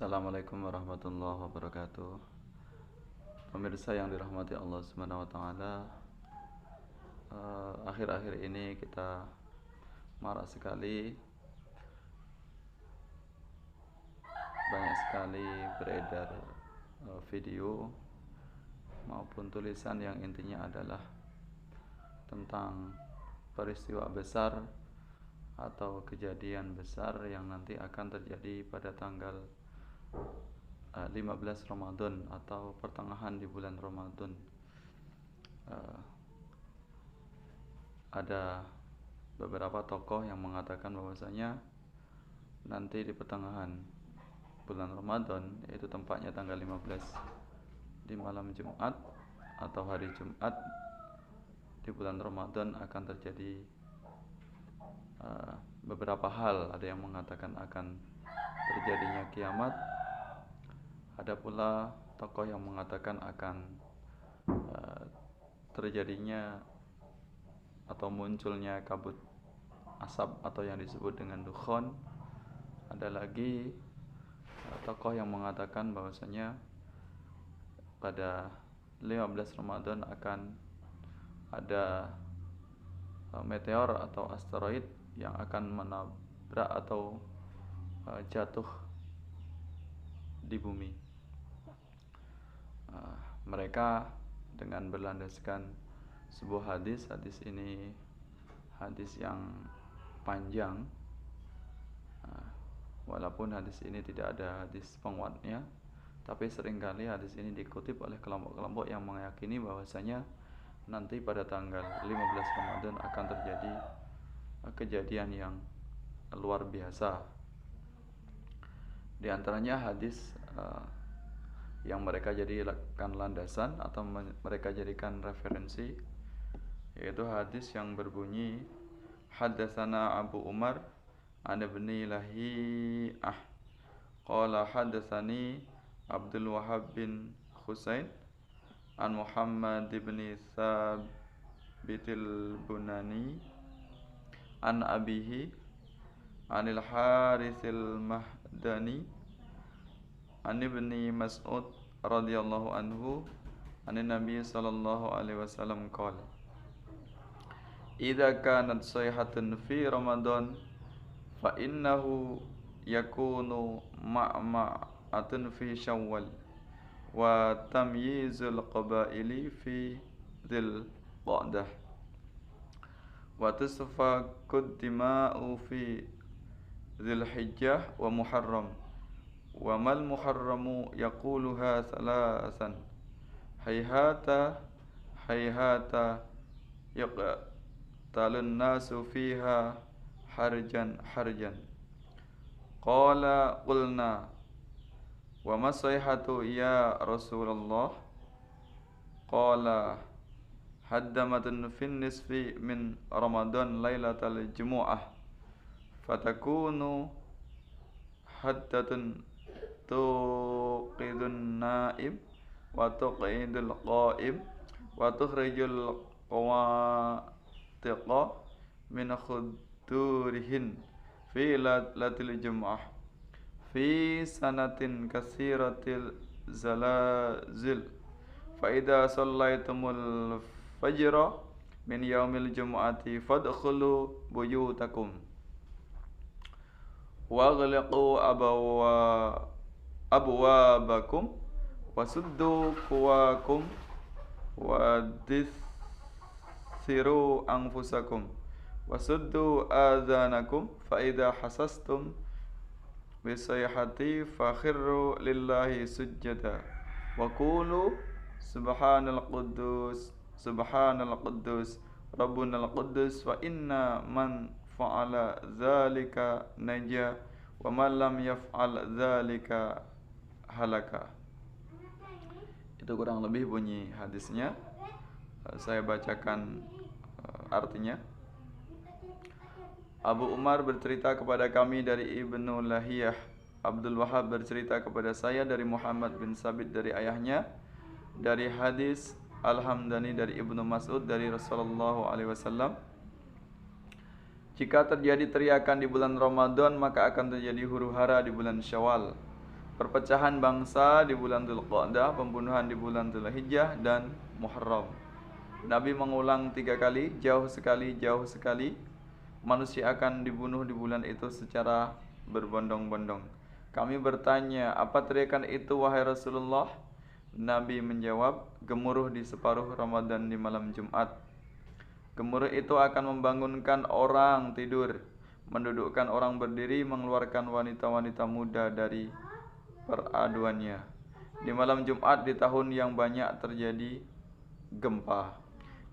Assalamualaikum warahmatullahi wabarakatuh. Pemirsa yang dirahmati Allah Subhanahu wa taala, akhir-akhir ini kita marak sekali, banyak sekali beredar video maupun tulisan yang intinya adalah tentang peristiwa besar atau kejadian besar yang nanti akan terjadi pada tanggal 15 Ramadan atau pertengahan di bulan Ramadan. Ada beberapa tokoh yang mengatakan bahwasanya nanti di pertengahan bulan Ramadan, yaitu tempatnya tanggal 15 di malam Jumat atau hari Jumat di bulan Ramadan, akan terjadi beberapa hal. Ada yang mengatakan akan terjadinya kiamat, ada pula tokoh yang mengatakan akan terjadinya atau munculnya kabut asap atau yang disebut dengan dukhon. Ada lagi tokoh yang mengatakan bahwasanya pada 15 Ramadan akan ada meteor atau asteroid yang akan menabrak atau jatuh di bumi. Mereka dengan berlandaskan sebuah hadis ini hadis yang panjang, walaupun hadis ini tidak ada hadis penguatnya, tapi seringkali hadis ini dikutip oleh kelompok-kelompok yang meyakini bahwasanya nanti pada tanggal 15 Ramadan akan terjadi kejadian yang luar biasa. Di antaranya hadis yang mereka jadikan landasan atau mereka jadikan referensi, yaitu hadis yang berbunyi, haddatsana Abu Umar an ibni Lahiyah qala haddatsani Abdul Wahhab bin Husain an Muhammad bin Thabitil Bunani an abihi anil Harithil Mahdani an ibni Mas'ud radhiyallahu anhu anin Nabi sallallahu alaihi wasallam qala idza kanat sayhatun fi Ramadan fa innahu yakunu ma'ma'atun fi Syawal wa tamyizul qabaili fi dzil qa'dah wa tusfakud dima'u fi dzil hijjah wa muharram wa mal muharramu yaquluha salasan hayhata yaqtalun nasu fiha harjan qala qulna wa masayhatu ya Rasulullah qala haddamatun fin nisfi min Ramadan lailatal jumu'ah fatakunu haddatun tuqidun naib wa tuqidul qaim wa tukhrijul qawatiqa min khudurihin fi latil jumu'ah fi sanatin katsiratil zalazil fa idza shallaitumul fajra min yaumil jumu'ati fadkhulu buyutakum waghliqu abwabakum wasuddu quwakum wadithiru anfusakum wasuddu adhanakum fa idza hasastum bisayhati fakhirru lillahi sujjada wa qulu subhanal quddus rabbunal quddus wa inna man fa'ala dzalika naja wa man lam yaf'al dzalika halaka. Itu kurang lebih bunyi hadisnya. Saya bacakan artinya. Abu Umar bercerita kepada kami dari Ibnu Lahiyah, Abdul Wahhab bercerita kepada saya dari Muhammad bin Sabit dari ayahnya, dari hadis Al-Hamdani dari Ibnu Mas'ud dari Rasulullah SAW. Jika terjadi teriakan di bulan Ramadan, maka akan terjadi huru-hara di bulan Syawal. perpecahan bangsa di bulan Dzulqa'dah, pembunuhan di bulan Dzulhijjah dan Muharram. Nabi mengulang 3 kali, jauh sekali manusia akan dibunuh di bulan itu secara berbondong-bondong. Kami bertanya, apa teriakan itu wahai Rasulullah? Nabi menjawab, gemuruh di separuh Ramadan di malam Jumat. Gemuruh itu akan membangunkan orang tidur, mendudukkan orang berdiri, mengeluarkan wanita-wanita muda dari peraduannya. Di malam Jumat di tahun yang banyak terjadi gempa.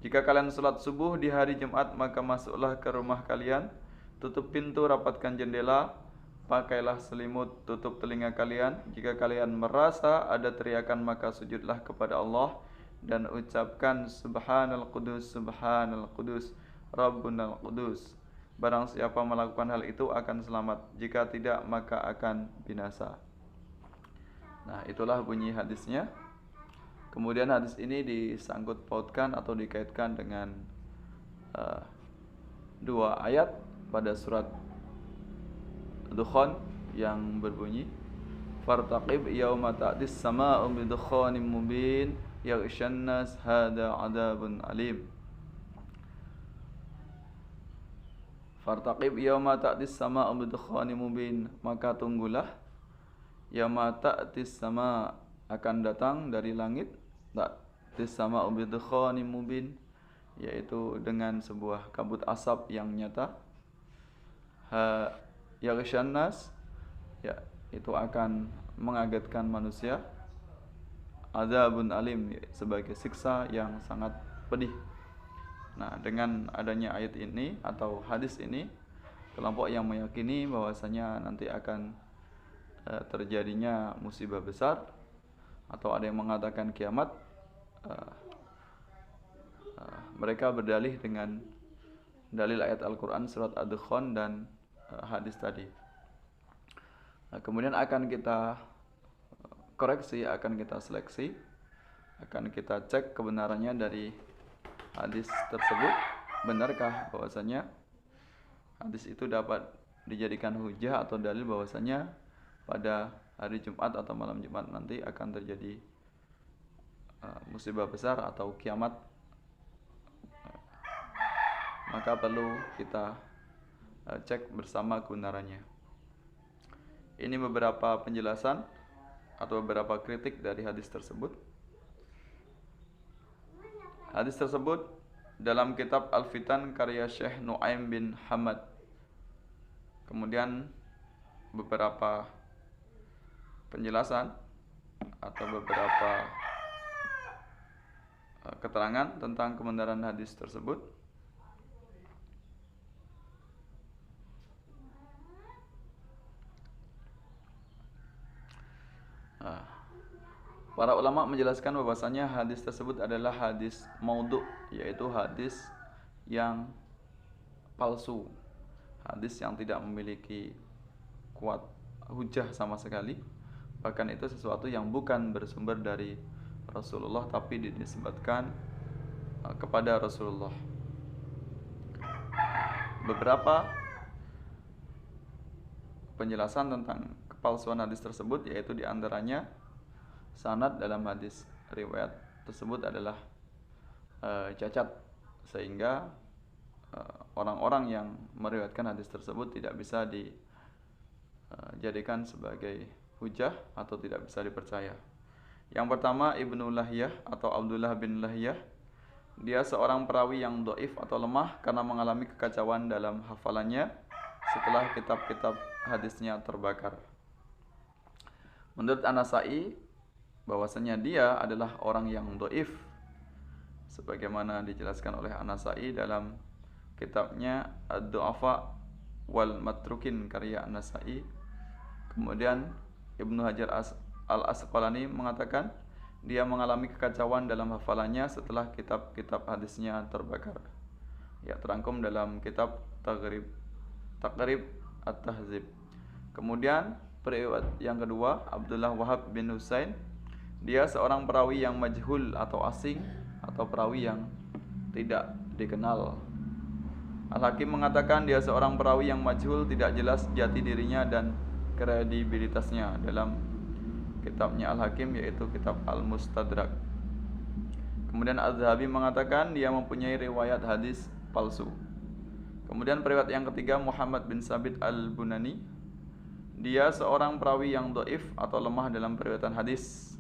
Jika kalian sholat subuh di hari Jumat, maka masuklah ke rumah kalian, tutup pintu, rapatkan jendela, pakailah selimut, tutup telinga kalian. Jika kalian merasa ada teriakan, maka sujudlah kepada Allah dan ucapkan Subhanal Qudus, Subhanal Qudus, Rabbunal Qudus. Barang siapa melakukan hal itu akan selamat, jika tidak maka akan binasa. Nah, itulah bunyi hadisnya. Kemudian hadis ini disangkut pautkan atau dikaitkan dengan 2 ayat pada surat Dukhan yang berbunyi Fartaqib yawma ta'tis sama'u bidukhanim mubin yaghshan nas hada 'adzabun alim. Fartaqib yawma ta'tis sama'u bidukhanim mubin, maka tunggulah yawma ta'tis sama' akan datang dari langit, ta'tis sama'u bidukhanim mubin, yaitu dengan sebuah kabut asap yang nyata. Yaghshan nas, ya, itu akan mengagetkan manusia. Adzabun alim, sebagai siksa yang sangat pedih. Nah, dengan adanya ayat ini atau hadis ini, kelompok yang meyakini bahwasanya nanti akan terjadinya musibah besar, atau ada yang mengatakan kiamat, mereka berdalih dengan dalil ayat Al-Quran surat Ad-Dukhan dan hadis tadi. Nah, kemudian akan kita koreksi, akan kita seleksi, akan kita cek kebenarannya dari hadis tersebut. Benarkah bahwasanya hadis itu dapat dijadikan hujah atau dalil bahwasanya pada hari Jumat atau malam Jumat nanti akan terjadi musibah besar atau kiamat. Maka perlu kita cek bersama kebenarannya. Ini beberapa penjelasan atau beberapa kritik dari hadis tersebut. Hadis tersebut dalam kitab Al-Fitan karya Syekh Nu'aim bin Hamad. Kemudian beberapa penjelasan atau beberapa keterangan tentang kebenaran hadis tersebut. Para ulama menjelaskan bahwasanya hadis tersebut adalah hadis maudhu', yaitu hadis yang palsu, hadis yang tidak memiliki kuat hujah sama sekali. Bahkan itu sesuatu yang bukan bersumber dari Rasulullah tapi dinisbatkan kepada Rasulullah. Beberapa penjelasan tentang kepalsuan hadis tersebut, yaitu diantaranya sanad dalam hadis riwayat tersebut adalah cacat, sehingga orang-orang yang meriwayatkan hadis tersebut tidak bisa dijadikan sebagai hujah atau tidak bisa dipercaya. Yang pertama, Ibnu Lahyah atau Abdullah bin Lahyah. Dia seorang perawi yang dhaif atau lemah karena mengalami kekacauan dalam hafalannya setelah kitab-kitab hadisnya terbakar. Menurut An-Nasa'i, bahwasanya dia adalah orang yang dhaif, sebagaimana dijelaskan oleh An-Nasa'i dalam kitabnya Ad-Du'afa wal Matrukin karya An-Nasa'i. Kemudian Ibnu Hajar Al-Asqalani mengatakan dia mengalami kekacauan dalam hafalannya setelah kitab-kitab hadisnya terbakar. Ya, terangkum dalam kitab Taqrib At-Tahzib. Kemudian periwayat yang kedua, Abdullah Wahab bin Husain. Dia seorang perawi yang majhul atau asing, atau perawi yang tidak dikenal. Al-Hakim mengatakan dia seorang perawi yang majhul, tidak jelas jati dirinya dan kredibilitasnya. Dalam kitabnya Al-Hakim, yaitu kitab Al-Mustadrak. Kemudian Az-Zahabi mengatakan dia mempunyai riwayat hadis palsu. Kemudian periwayat yang ketiga, Muhammad bin Sabit Al-Bunani. Dia seorang perawi yang dhaif atau lemah dalam periwayatan hadis,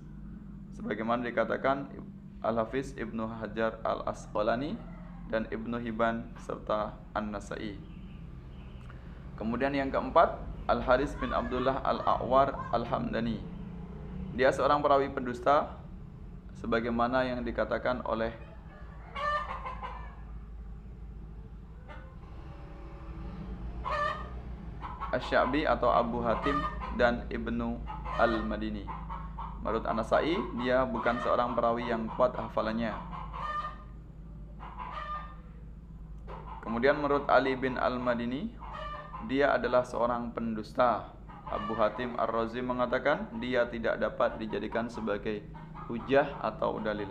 sebagaimana dikatakan Al-Hafiz Ibnu Hajar Al-Asqalani dan Ibnu Hibban serta An-Nasai. Kemudian yang keempat, Al-Haris bin Abdullah Al-A'war Al-Hamdani. Dia seorang perawi pendusta, sebagaimana yang dikatakan oleh Asy-Sya'bi atau Abu Hatim dan Ibnu Al-Madini. Menurut An-Nasai, dia bukan seorang perawi yang kuat hafalannya. Kemudian menurut Ali bin Al-Madini, dia adalah seorang pendusta. Abu Hatim Ar-Razi mengatakan dia tidak dapat dijadikan sebagai hujah atau dalil.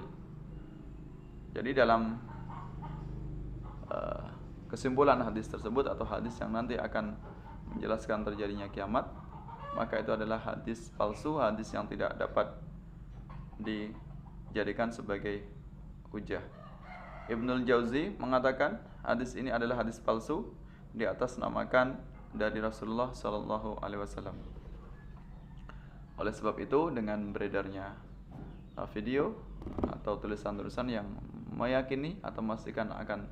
Jadi dalam kesimpulan hadis tersebut atau hadis yang nanti akan menjelaskan terjadinya kiamat, maka itu adalah hadis palsu, hadis yang tidak dapat dijadikan sebagai hujah. Ibnul Jauzi mengatakan hadis ini adalah hadis palsu di atas namakan dari Rasulullah Shallallahu Alaihi Wasallam. Oleh sebab itu, dengan beredarnya video atau tulisan-tulisan yang meyakini atau memastikan akan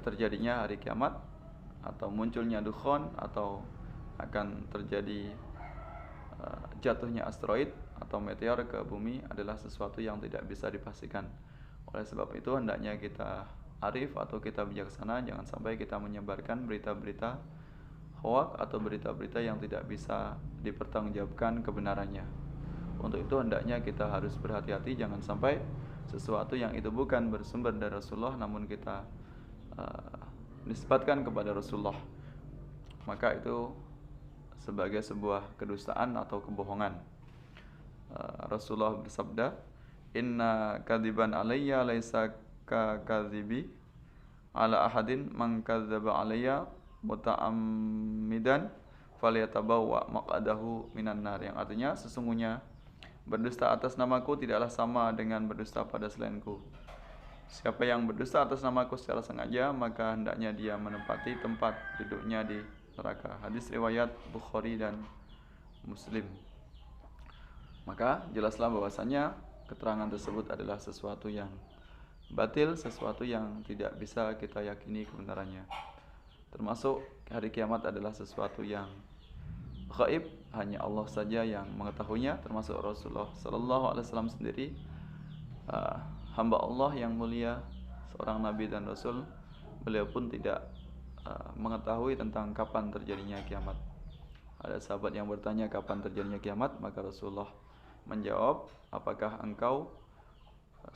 terjadinya hari kiamat atau munculnya dukhon atau akan terjadi jatuhnya asteroid atau meteor ke bumi adalah sesuatu yang tidak bisa dipastikan. Oleh sebab itu, hendaknya kita arif atau kita bijaksana, jangan sampai kita menyebarkan berita-berita hoak atau berita-berita yang tidak bisa dipertanggungjawabkan kebenarannya. Untuk itu hendaknya kita harus berhati-hati, jangan sampai sesuatu yang itu bukan bersumber dari Rasulullah namun kita nisbatkan kepada Rasulullah, maka itu sebagai sebuah kedustaan atau kebohongan. Rasulullah bersabda, "Inna kadziban alayya laisa ka kadzibi ala ahadin man kadzdzaba alayya muta'ammidan falyatabawwa maq'adahu minan nar." Yang artinya, sesungguhnya berdusta atas namaku tidaklah sama dengan berdusta pada selainku. Siapa yang berdusta atas namaku secara sengaja, maka hendaknya dia menempati tempat duduknya di neraka. Hadis riwayat Bukhari dan Muslim. Maka jelaslah bahwasanya keterangan tersebut adalah sesuatu yang batil, sesuatu yang tidak bisa kita yakini kebenarannya. Termasuk hari kiamat adalah sesuatu yang gaib, hanya Allah saja yang mengetahuinya, termasuk Rasulullah Sallallahu Alaihi Wasallam sendiri, hamba Allah yang mulia, seorang nabi dan rasul. Beliau pun tidak mengetahui tentang kapan terjadinya kiamat. Ada sahabat yang bertanya kapan terjadinya kiamat, maka Rasulullah menjawab, apakah engkau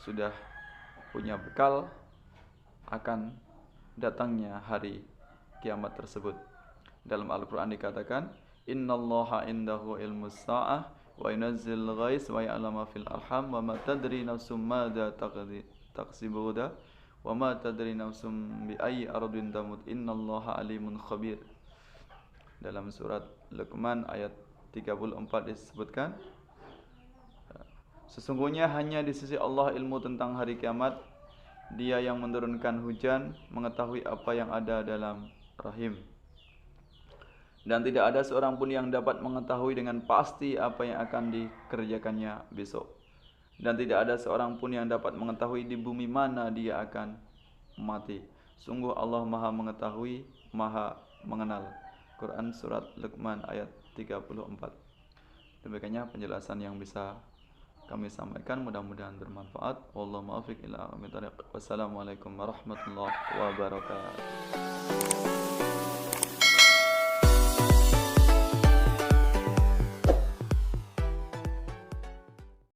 sudah punya bekal akan datangnya hari kiamat tersebut? Dalam Al-Quran dikatakan, innallaha indahu ilmus sa'ah wa yunazzil ghais wa ya'lamu fil arham wa ma tadri nafsum madza taksibu ghadan wa ma tadri nafsum bi ayyi ardin tamut innallaha alimun khabir. Dalam surat Luqman ayat 34 disebutkan, sesungguhnya hanya di sisi Allah ilmu tentang hari kiamat. Dia yang menurunkan hujan, mengetahui apa yang ada dalam rahim. Dan tidak ada seorang pun yang dapat mengetahui dengan pasti apa yang akan dikerjakannya besok. Dan tidak ada seorang pun yang dapat mengetahui di bumi mana dia akan mati. Sungguh Allah Maha mengetahui, Maha mengenal. Quran surat Luqman ayat 34. Demikiannya penjelasan yang bisa kami sampaikan, mudah-mudahan bermanfaat. Wallahu muwaffiq ila aqwamit thoriq. Wassalamualaikum warahmatullahi wabarakatuh.